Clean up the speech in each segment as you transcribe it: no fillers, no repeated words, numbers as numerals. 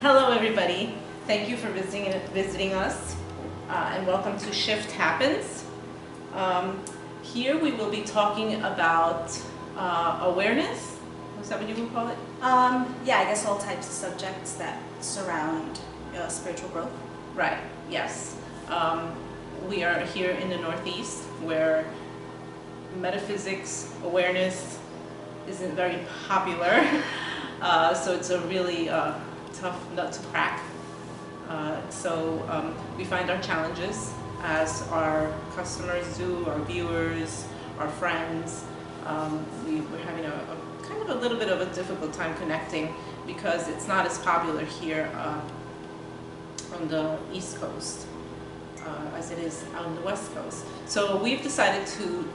Hello everybody, thank you for visiting us and welcome to Shift Happens. Here we will be talking about awareness. Is that what you would call it? Yeah, I guess all types of subjects that surround spiritual growth. Right, yes. We are here in the Northeast where metaphysics awareness isn't very popular, so it's a really tough nut to crack. So we find our challenges as our customers do, our viewers, our friends. We're having a kind of a little bit of a difficult time connecting because it's not as popular here on the East Coast as it is on the West Coast. So we've decided to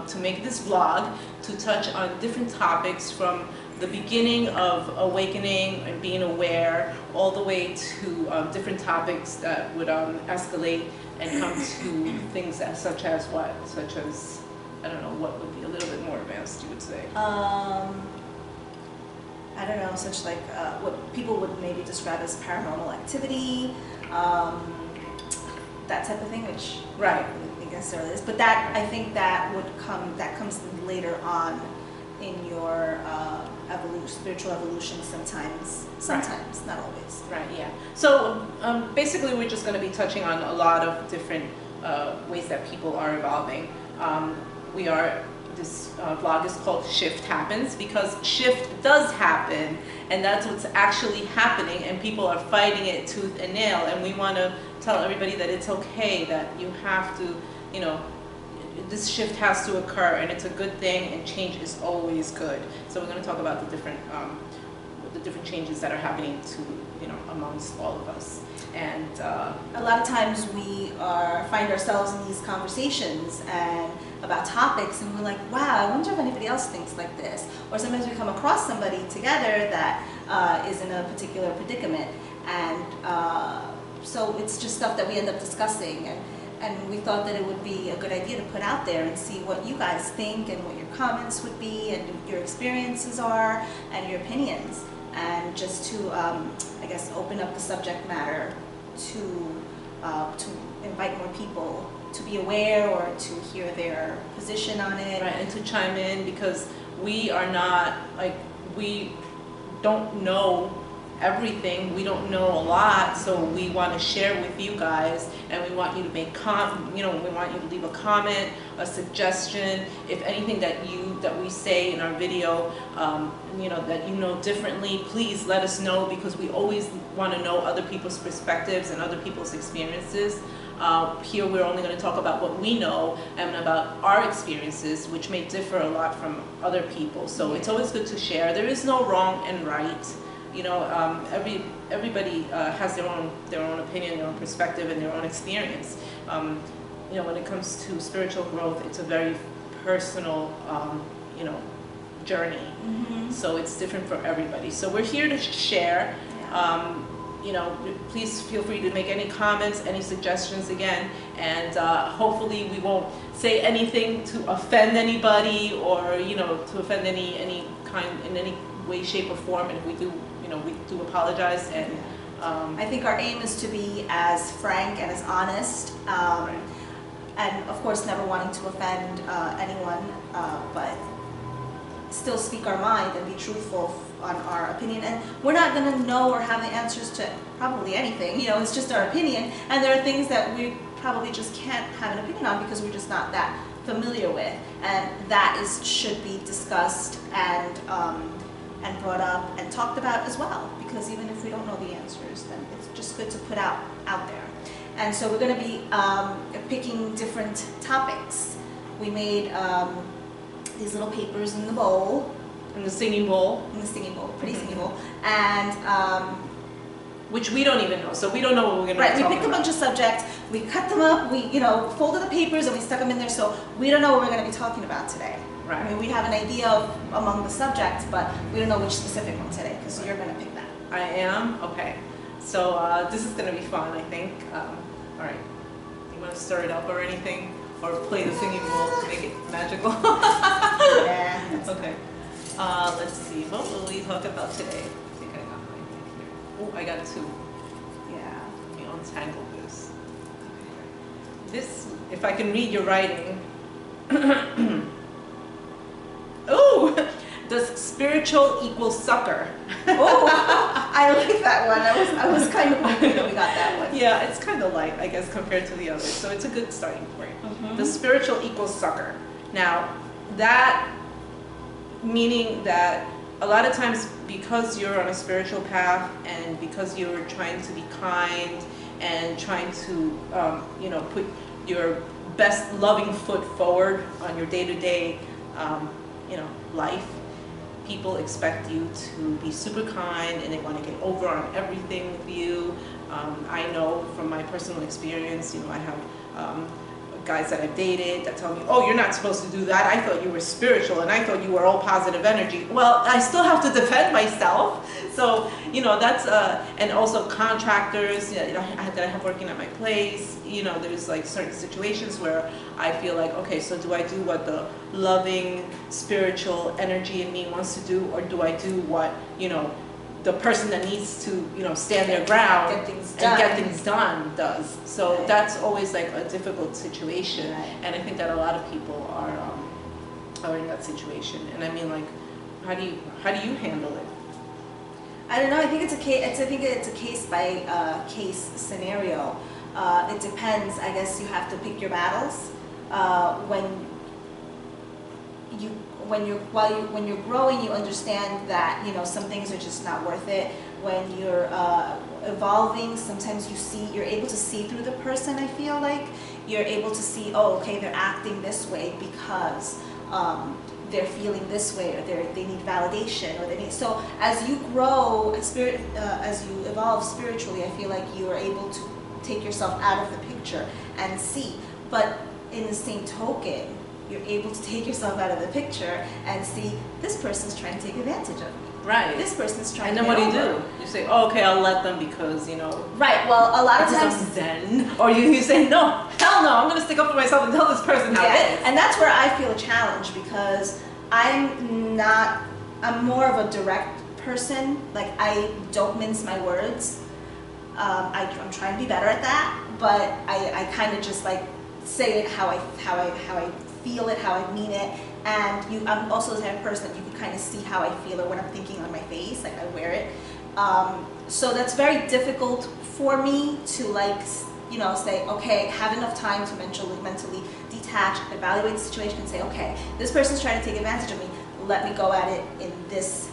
to make this vlog to touch on different topics from the beginning of awakening and being aware all the way to different topics that would escalate and come to things such as what? Such as, I don't know, what would be a little bit more advanced, you would say? I don't know, such like what people would maybe describe as paranormal activity, that type of thing, which right. I don't think necessarily is. But that, I think that comes later on in your spiritual evolution sometimes, Right. not always. Right, yeah. So basically we're just going to be touching on a lot of different ways that people are evolving. This vlog is called Shift Happens because shift does happen, and that's what's actually happening, and people are fighting it tooth and nail, and we want to tell everybody that it's okay, that you have to, you know, this shift has to occur, and it's a good thing, and change is always good. So we're going to talk about the different changes that are happening to, you know, amongst all of us. And a lot of times we find ourselves in these conversations and about topics, and we're like, wow, I wonder if anybody else thinks like this. Or sometimes we come across somebody together that is in a particular predicament, and so it's just stuff that we end up discussing, and we thought that it would be a good idea to put out there and see what you guys think and what your comments would be and your experiences are and your opinions, and just to I guess open up the subject matter to invite more people to be aware or to hear their position on it. Right, and to chime in, because we are not, like, we don't know everything, we don't know a lot, so we want to share with you guys, and we want you to make we want you to leave a comment, a suggestion, if anything that we say in our video, that you know differently, please let us know, because we always want to know other people's perspectives and other people's experiences. Here we're only going to talk about what we know and about our experiences, which may differ a lot from other people. So it's always good to share. There is no wrong and right. You know, everybody has their own opinion, their own perspective, and their own experience. When it comes to spiritual growth, it's a very personal, journey. Mm-hmm. So it's different for everybody. So we're here to share. Please feel free to make any comments, any suggestions again, and hopefully we won't say anything to offend anybody, or to offend any kind in any way, shape, or form. And if we do, we do apologize. And I think our aim is to be as frank and as honest, right. and of course never wanting to offend anyone, but still speak our mind and be truthful on our opinion. And we're not going to know or have the answers to probably anything, it's just our opinion, and there are things that we probably just can't have an opinion on because we're just not that familiar with, and that should be discussed and brought up and talked about as well, because even if we don't know the answers, then it's just good to put out there. And so we're going to be picking different topics. We made these little papers in the bowl. In the singing bowl. In the singing bowl, pretty singing bowl. And which we don't even know, so we don't know what we're going to right, talk about. We picked a bunch of subjects, we cut them up, we folded the papers and we stuck them in there, so we don't know what we're going to be talking about today. Right. I mean, we have an idea of among the subjects, but we don't know which specific one today, because you're going to pick that. I am? Okay. So this is going to be fun, I think. All right. You want to stir it up or anything? Or play the singing bowl to make it magical? Yeah. Okay. Let's see. What will we talk about today? I think I got my thing here. Oh, I got two. Yeah. Let me untangle this. This, if I can read your writing. Oh, does spiritual equal sucker? Oh, I like that one. I was kind of hoping that we got that one. Yeah, it's kind of light, I guess, compared to the others. So it's a good starting point. Mhm. The spiritual equals sucker. Now, that meaning that a lot of times because you're on a spiritual path and because you're trying to be kind and trying to, put your best loving foot forward on your day-to-day, life, people expect you to be super kind and they want to get over on everything with you. I know from my personal experience, I have guys that I've dated that tell me, oh, you're not supposed to do that. I thought you were spiritual and I thought you were all positive energy. Well, I still have to defend myself. So, that's, and also contractors that I have working at my place, there's like certain situations where I feel like, okay, so do I do what the loving spiritual energy in me wants to do, or do I do what, the person that needs to, stand their ground and get things done does. So Right. that's always like a difficult situation. Right. And I think that a lot of people are in that situation. And I mean, like, how do you handle it? I don't know. I think it's a case by case scenario. It depends. I guess you have to pick your battles. When you're growing, you understand that some things are just not worth it. When you're evolving, sometimes you're able to see through the person. I feel like you're able to see, oh, okay, they're acting this way because they're feeling this way, or they need validation, or they need. So as you grow, as you evolve spiritually, I feel like you are able to take yourself out of the picture and see. But in the same token, you're able to take yourself out of the picture and see, this person's trying to take advantage of me. Right. This person's trying And to then get what do? over. You say, oh, okay, I'll let them because, Right, well, a lot of because times... I'm zen. Or you say, no, hell no, I'm going to stick up for myself and tell this person how it is. And that's where I feel a challenge, because I'm more of a direct person. Like, I don't mince my words. I'm trying to be better at that, but I kind of just like say it how I feel it, how I mean it. And I'm also the type of person that you can kind of see how I feel or what I'm thinking on my face, like I wear it. So that's very difficult for me to say, okay, have enough time to mentally detach, evaluate the situation and say, okay, this person's trying to take advantage of me. Let me go at it in this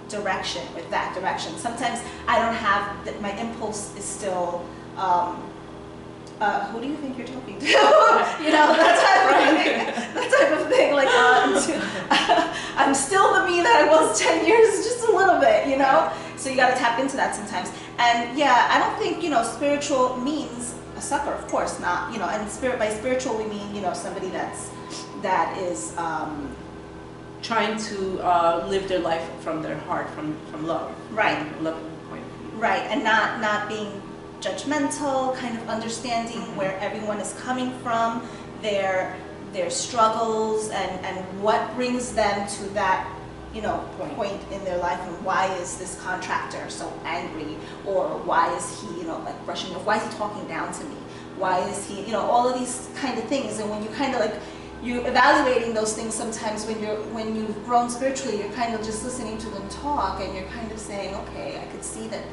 direction or that direction. Sometimes I don't have that. My impulse is still, who do you think you're talking to? that type of thing. Like, I'm still the me that I was 10 years, just a little bit, So you got to tap into that sometimes. And yeah, I don't think, spiritual means a sucker, of course not, and by spiritual we mean, somebody that is, trying to live their life from their heart, from love. Right. From a loving point of view. right, and not being judgmental, kind of understanding Mm-hmm. where everyone is coming from, their struggles, and what brings them to that point in their life, and why is this contractor so angry, or why is he brushing off, why is he talking down to me, why is he all of these kind of things. And when you kind of you're evaluating those things, sometimes when you've grown spiritually, you're kind of just listening to them talk, and you're kind of saying, okay, I could see that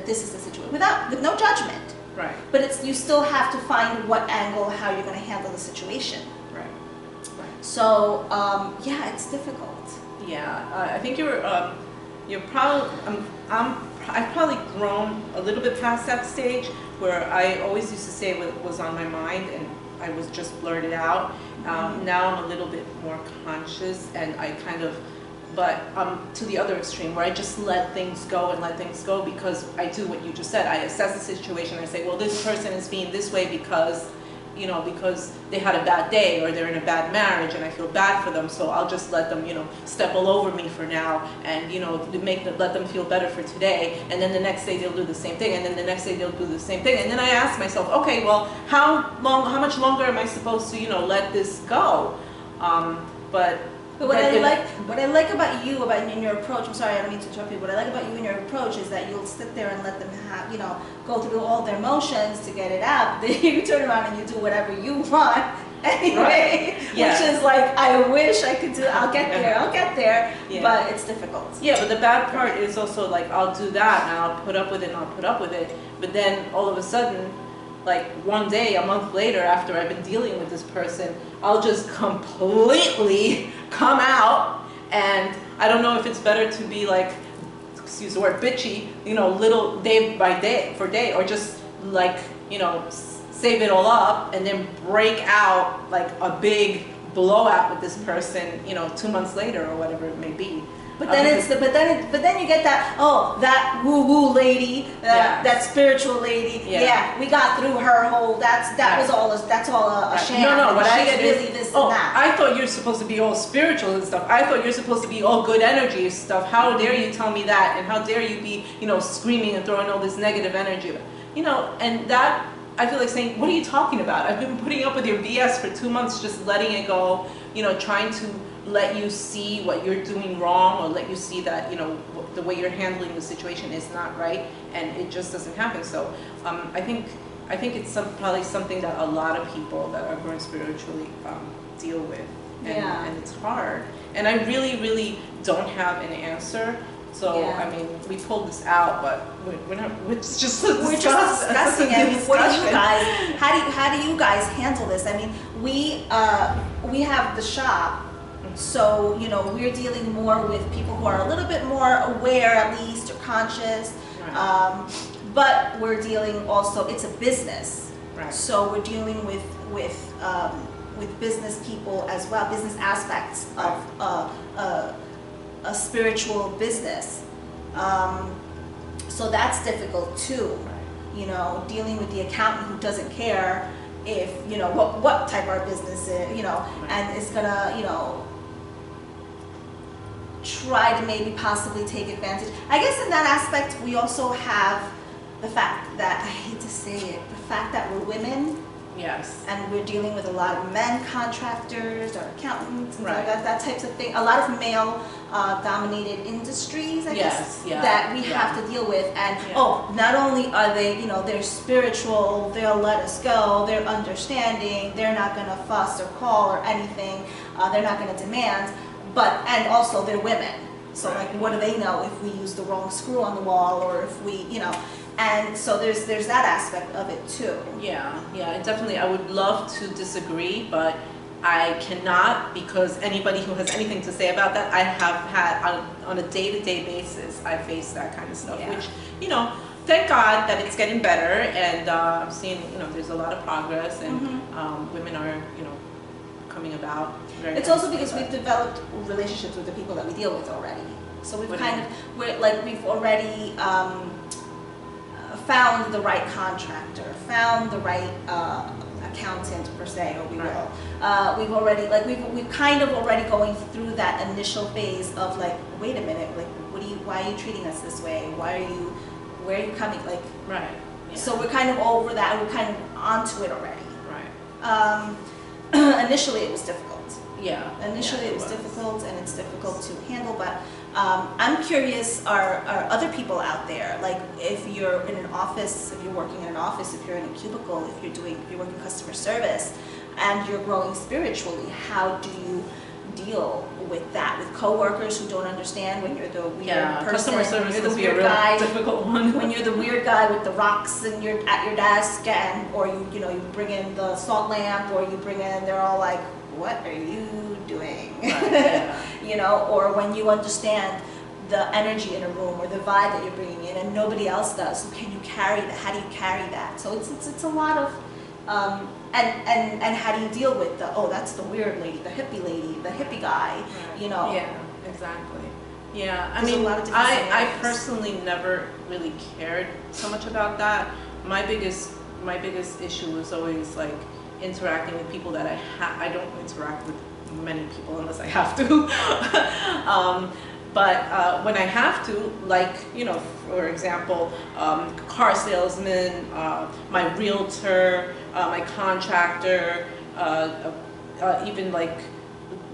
this is the situation, with no judgment. Right. But you still have to find what angle, how you're going to handle the situation. Right. Right. So yeah, it's difficult. Yeah, I think you're probably, I've probably grown a little bit past that stage where I always used to say what was on my mind and I was just blurted out. Now I'm a little bit more conscious, and I kind of, but to the other extreme where I just let things go because I do what you just said. I assess the situation. I say, well, this person is being this way because they had a bad day or they're in a bad marriage and I feel bad for them, so I'll just let them, step all over me for now and, let them feel better for today, and then the next day they'll do the same thing, and then the next day they'll do the same thing, and then I ask myself, okay, well, how much longer am I supposed to, let this go? But But what I like about you, about in your approach, I'm sorry, I don't mean to interrupt you. What I like about you in your approach is that you'll sit there and let them have, go through all their motions to get it out. Then you turn around and you do whatever you want anyway, Yeah. which is like, I wish I could do. I'll get there, Yeah. but it's difficult. Yeah, but the bad part is also like I'll do that and I'll put up with it and I'll put up with it, but then all of a sudden, like one day, a month later, after I've been dealing with this person, I'll just completely come out, and I don't know if it's better to be like, excuse the word, bitchy, little day by day for day, or just like, save it all up and then break out like a big blowout with this person, 2 months later or whatever it may be. But then but then you get that woo woo lady, that spiritual lady. Yeah, we got through her whole. That's all a sham. No, what I get really is, this and that. I thought you're supposed to be all spiritual and stuff. I thought you're supposed to be all good energy and stuff. How dare you tell me that? And how dare you be, screaming and throwing all this negative energy, and that. I feel like saying, what are you talking about? I've been putting up with your BS for 2 months, just letting it go, trying to let you see what you're doing wrong, or let you see that, the way you're handling the situation is not right, and it just doesn't happen. So I think it's probably something that a lot of people that are growing spiritually deal with, and it's hard. And I really, really don't have an answer. So I mean, we pulled this out, but we're not. We're just discussing. I mean, what do you guys? How do you guys handle this? I mean, we have the shop, so we're dealing more with people who are a little bit more aware, at least, or conscious. Right. But we're dealing also. It's a business, Right. so we're dealing with business people as well, business aspects of a spiritual business. So that's difficult too. Dealing with the accountant who doesn't care if, what type our business is, and is gonna, try to maybe possibly take advantage. I guess in that aspect, we also have the fact that, I hate to say it, the fact that we're women. Yes. And we're dealing with a lot of men contractors or accountants and Right. that types of thing. A lot of male dominated industries, I guess, that we have to deal with. And not only are they, they're spiritual, they'll let us go, they're understanding, they're not going to fuss or call or anything, they're not going to demand, and also they're women. So like, what do they know if we use the wrong screw on the wall, or if we, and so there's that aspect of it too. Yeah, definitely. I would love to disagree, but I cannot, because anybody who has anything to say about that, I have had on a day-to-day basis, I face that kind of stuff, which, thank God that it's getting better, and I'm seeing, there's a lot of progress, and women are, coming about. It's also because we've developed relationships with the people that we deal with already. So we've we've already found the right contractor, found the right accountant per se, or we will. We've already we've kind of already going through that initial phase of like, wait a minute, like why are you treating us this way? Where are you coming? Like, right. Yeah. So we're kind of over that. We're kind of onto it already. Right. Initially it was difficult. Yeah. Initially it was difficult, and it's difficult to handle, but I'm curious, are other people out there, like if you're in an office, if you're working in an office, if you're in a cubicle, if you're working customer service, and you're growing spiritually, how do you deal with that, with coworkers who don't understand, when you're the weird person, customer service you're the must be a weird real guy, difficult one. when you're the weird guy with the rocks and you're at your desk, or you bring in the salt lamp, or you bring in, they're all like, what are you doing? Right, yeah. Or when you understand the energy in a room, or the vibe that you're bringing in, and nobody else does. So can you carry that? How do you carry that? So it's a lot of, and how do you deal with that's the weird lady, the hippie lady, the hippie guy, Right. Yeah, exactly. Yeah, I There's a mean, lot of different I scenarios. personally never really cared so much about that. My biggest issue was always like interacting with people that I don't interact with many people unless I have to. But when I have to, like, for example, car salesman, my realtor, my contractor, even like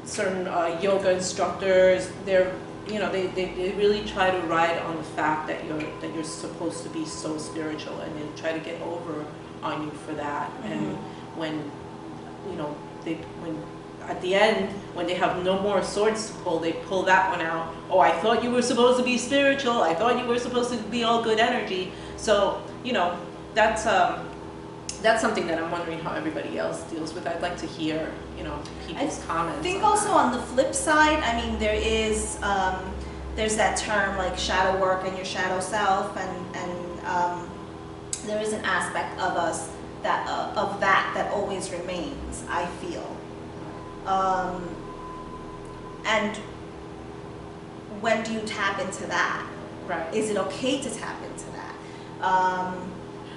certain yoga instructors, they're, you know, they really try to ride on the fact that you're supposed to be so spiritual, and they try to get over on you for that. And when, you know, when at the end, when they have no more swords to pull, they pull that one out. Oh, I thought you were supposed to be spiritual. I thought you were supposed to be all good energy. So, you know, that's something that I'm wondering how everybody else deals with. I'd like to hear, you know, people's comments. I think on also that. on the flip side, I mean, there is there's that term like shadow work and your shadow self, and there is an aspect of us that that always remains, I feel. And when do you tap into that? Right. Is it okay to tap into that?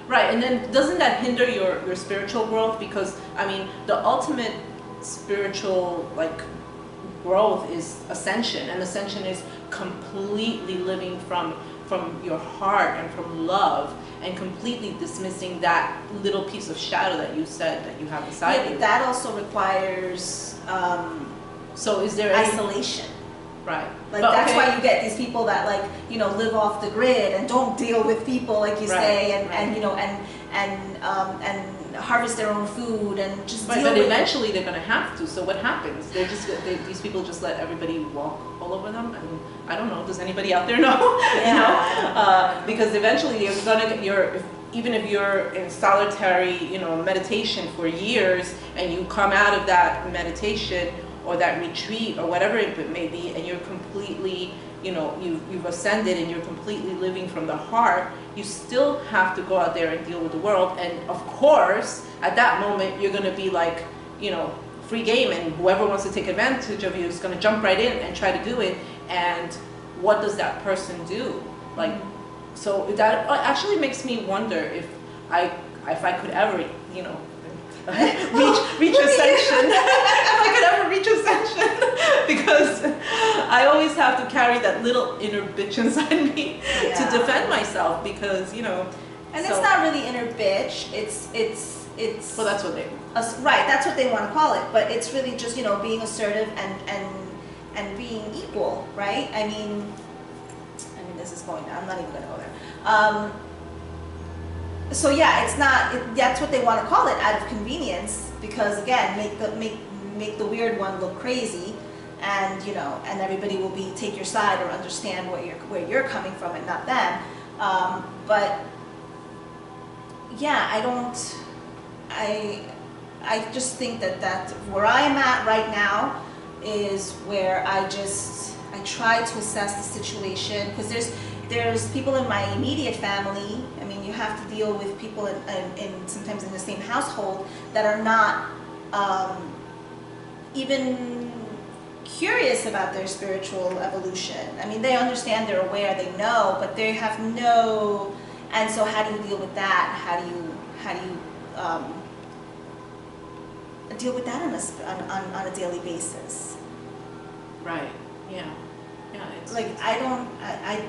Right, and then doesn't that hinder your spiritual growth? Because, I mean, the ultimate spiritual, like, growth is ascension, and ascension is completely living from your heart and from love, and completely dismissing that little piece of shadow that you said that you have inside Yeah, you. but that also requires So is there any, isolation. right? Like But that's okay. why you get these people that, like, you know, live off the grid and don't deal with people, like you Right, say, and right. you know, and harvest their own food and just Right, deal but with eventually they're gonna have to. So what happens? These people just let everybody walk all over them. I mean, I don't know. Does anybody out there know? Yeah, You know? I don't know. Because eventually you're gonna get even if you're in solitary, you know, meditation for years, and you come out of that meditation or that retreat or whatever it may be, and you're completely, you know, you've ascended and you're completely living from the heart, you still have to go out there and deal with the world. And of course, at that moment, you're going to be like, you know, free game, and whoever wants to take advantage of you is going to jump right in and try to do it. And what does that person do? Like, so that actually makes me wonder if I could ever, you know, reach ascension. If I could ever reach ascension, because I always have to carry that little inner bitch inside me Yeah. to defend myself, because, you know. And so, it's not really inner bitch. It's Well, that's what they. right. That's what they want to call it. But it's really just, you know, being assertive and being equal, right? I mean, this is going. I'm not even going to go there. So yeah, it's not. That's what they want to call it, out of convenience, because again, make the weird one look crazy, and you know, and everybody will take your side or understand where you're coming from and not them. But yeah, I just think that where I am at right now is where I try to assess the situation, because there's people in my immediate family. I mean, you have to deal with people in sometimes in the same household that are not even curious about their spiritual evolution. I mean, they understand, they're aware, they know, but they have no. And so, how do you deal with that? How do you deal with that on a daily basis? Right. Yeah. Yeah. It's Like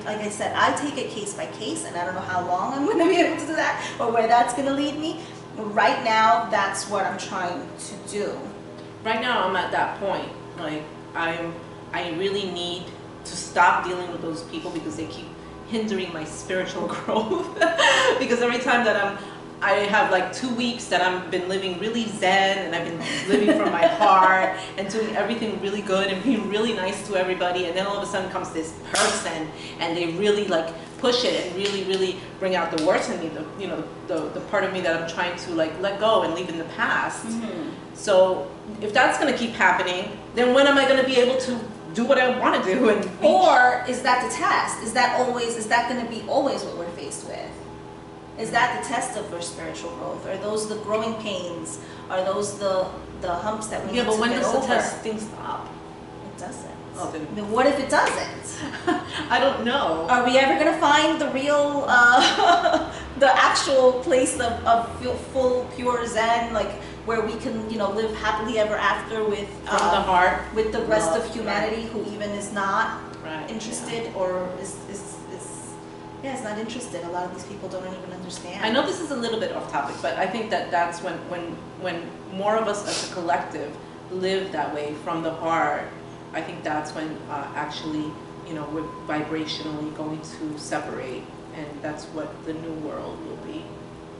like I said, I take it case by case, and I don't know how long I'm going to be able to do that or where that's going to lead me. But right now, that's what I'm trying to do. Right now I'm at that point. Like I really need to stop dealing with those people, because they keep hindering my spiritual growth. Because every time that I have like 2 weeks that I've been living really zen, and I've been living from my heart and doing everything really good and being really nice to everybody, and then all of a sudden comes this person and they really like push it and really bring out the worst in me, the part of me that I'm trying to like let go and leave in the past. So if that's going to keep happening, then when am I going to be able to do what I want to do? And Or is that the test? Is that going to be always what we're faced with? Is that the test of our spiritual growth? Are those the growing pains? Are those the humps that we need to get over? Yeah, but when does the testing stop? It doesn't. Oh, then Then what if it doesn't? I don't know. Are we ever going to find the real, the actual place of full, pure Zen, like where we can, you know, live happily ever after with From the heart. with the rest Love, of humanity, who even is not Right. interested or is not interested. A lot of these people don't even understand. I know this is a little bit off topic, but I think that that's when more of us as a collective live that way from the heart, I think that's when actually, you know, we're vibrationally going to separate, and that's what the new world will be.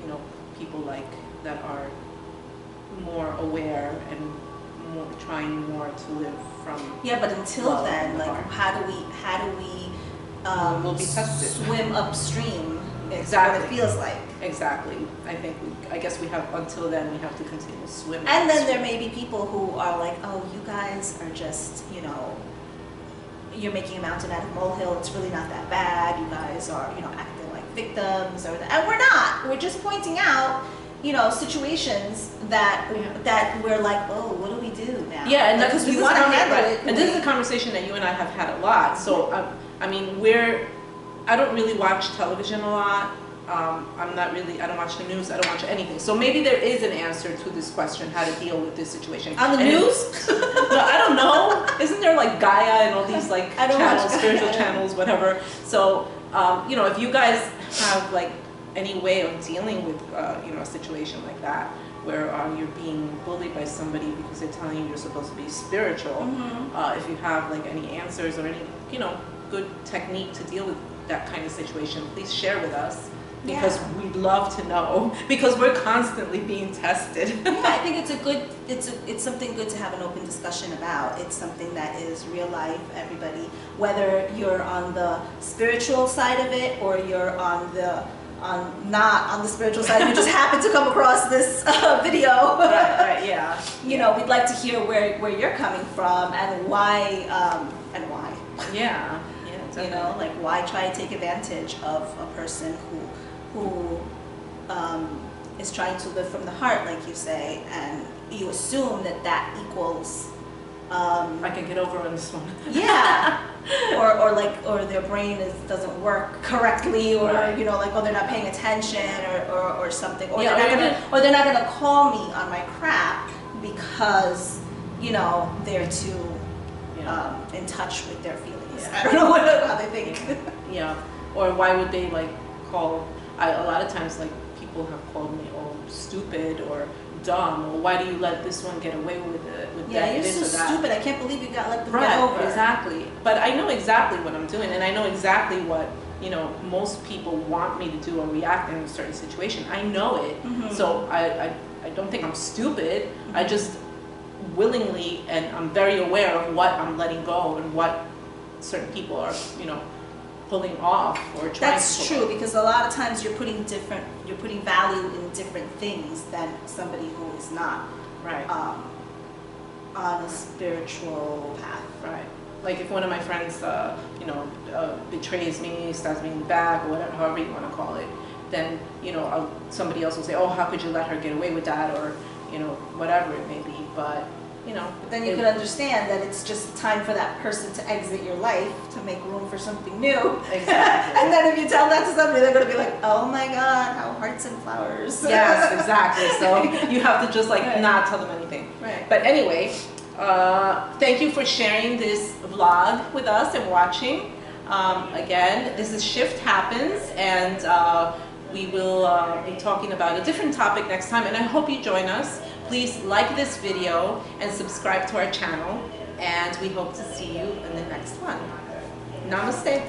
You know, people like that are more aware and more trying more to live from. Yeah, but until love then, in the like, heart. how do we We'll be tested. swim upstream? Is Exactly. what it feels like. Exactly. I guess we have, until then, we have to continue swimming. And then there may be people who are like, oh, you guys are just, you know, you're making a mountain out of a molehill. It's really not that bad. You guys are, you know, acting like victims, or that. And we're not. We're just pointing out, you know, situations that that we're like, oh, what do we do now? Yeah, and like, because we want to handle it. And this is a conversation that you and I have had a lot. So, I mean, I don't really watch television a lot. I don't watch the news, I don't watch anything. So maybe there is an answer to this question, how to deal with this situation. On the And news? No, I don't know. Isn't there like Gaia and all these like I don't watch channels, Gaia. spiritual channels, whatever. So, you know, if you guys have like any way of dealing with, you know, a situation like that, where you're being bullied by somebody because they're telling you you're supposed to be spiritual, if you have like any answers or any, you know, good technique to deal with that kind of situation, please share with us, because we'd love to know, because we're constantly being tested. Yeah, I think it's something good to have an open discussion about. It's something that is real life, everybody, whether you're on the spiritual side of it or you're not on the spiritual side, you just happen to come across this video. Right, yeah. You know, we'd like to hear where you're coming from and why. Yeah, You know, like, why try to take advantage of a person who is trying to live from the heart, like you say, and you assume that equals. I can get over on this one. Yeah. or their brain doesn't work correctly, or Right. you know, like, oh, they're not paying attention, or something, or Yeah, they're not gonna call me on my crap because, you know, they're too in touch with their feelings. Yeah. I don't know how they think. Yeah, or why would they like call? A lot of times, like, people have called me, oh, stupid or dumb, or why do you let this one get away with it? Yeah, you're this so or that? stupid. I can't believe you got let them get Right, over. exactly. But I know exactly what I'm doing, and I know exactly what, you know, most people want me to do or react in a certain situation. I know it, so I don't think I'm stupid. I just willingly, and I'm very aware of what I'm letting go and what certain people are, you know, pulling off or trying That's to pull true, off. because a lot of times you're putting value in different things than somebody who is not Right. on a spiritual path. Right. Like if one of my friends, you know, betrays me, stabs me in the back, or whatever, however you want to call it, then, you know, somebody else will say, oh, how could you let her get away with that, or, you know, whatever it may be. But, you know. But then you can understand that it's just time for that person to exit your life to make room for something new. Exactly. And then if you tell that to somebody, they're going to be like, oh my God, how hearts and flowers. Yes, exactly. So you have to just like Right. not tell them anything. Right. But anyway, thank you for sharing this vlog with us and watching. Again, this is Shift Happens, and we will be talking about a different topic next time, and I hope you join us. Please like this video and subscribe to our channel, and we hope to see you in the next one. Namaste.